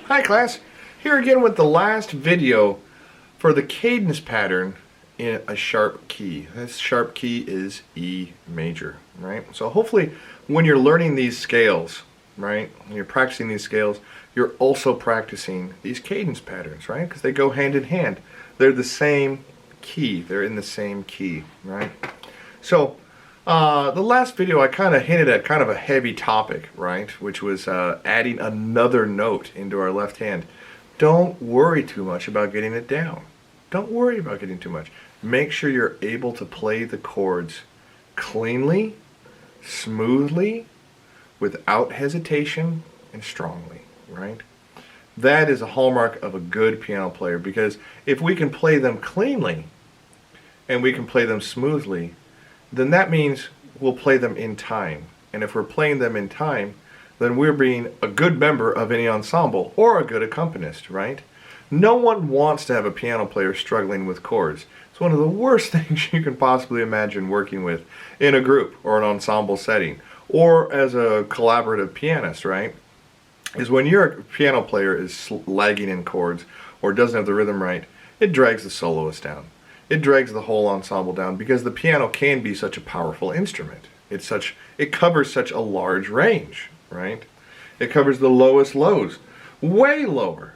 Hi class, here again with the last video for the cadence pattern in a sharp key. This sharp key is E major, right? So hopefully when you're learning these scales, right, when you're practicing these scales, you're also practicing these cadence patterns, right? Because they go hand in hand. They're the same key, they're in the same key, right? So the last video I kind of hinted at kind of a heavy topic, right? Which was adding another note into our left hand. Don't worry too much about getting it down. Don't worry about getting too much. Make sure you're able to play the chords cleanly, smoothly, without hesitation, and strongly, right? That is a hallmark of a good piano player, because if we can play them cleanly and we can play them smoothly, then that means we'll play them in time. And if we're playing them in time, then we're being a good member of any ensemble or a good accompanist, right? No one wants to have a piano player struggling with chords. It's one of the worst things you can possibly imagine working with in a group or an ensemble setting, or as a collaborative pianist, right? Is when your piano player is lagging in chords or doesn't have the rhythm right, it drags the soloist down. It drags the whole ensemble down, because the piano can be such a powerful instrument. It covers such a large range, right? It covers the lowest lows, way lower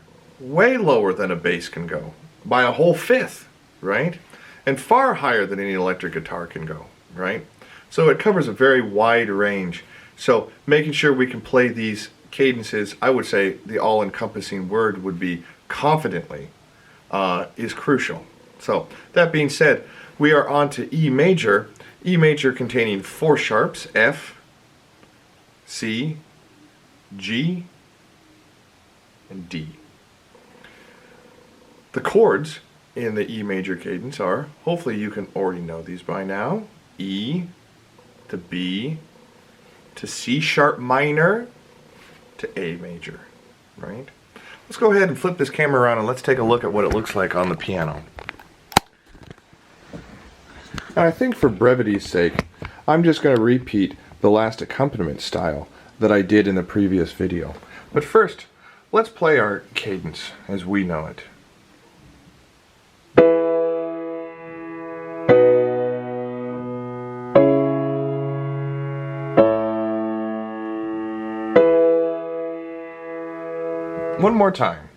than a bass can go, by a whole fifth, right? And far higher than any electric guitar can go, right? So it covers a very wide range. So making sure we can play these cadences, I would say the all-encompassing word would be confidently, is crucial. So, that being said, we are on to E major containing 4 sharps, F, C, G, and D. The chords in the E major cadence are, hopefully you can already know these by now, E to B to C sharp minor to A major, right? Let's go ahead and flip this camera around and let's take a look at what it looks like on the piano. And I think for brevity's sake, I'm just going to repeat the last accompaniment style that I did in the previous video. But first, let's play our cadence as we know it. One more time.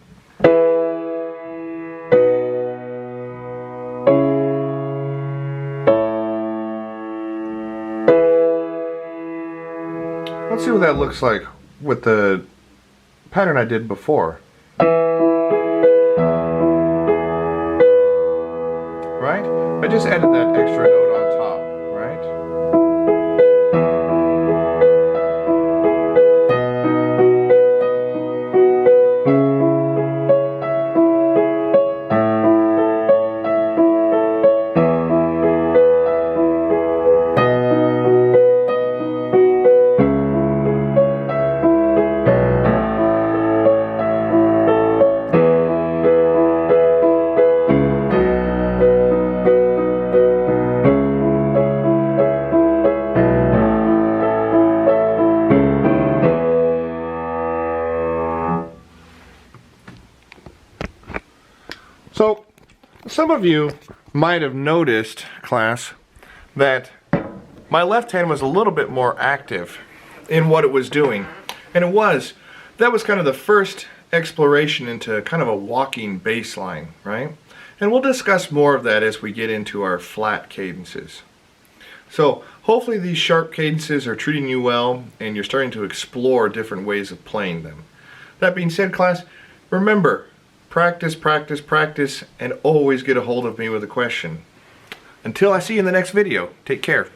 Let's see what that looks like with the pattern I did before. Right? I just added that extra note on top, right? So, some of you might have noticed, class, that my left hand was a little bit more active in what it was doing. And that was kind of the first exploration into kind of a walking bass line, right? And we'll discuss more of that as we get into our flat cadences. So, hopefully these sharp cadences are treating you well and you're starting to explore different ways of playing them. That being said, class, remember, practice, practice, practice, and always get a hold of me with a question. Until I see you in the next video, take care.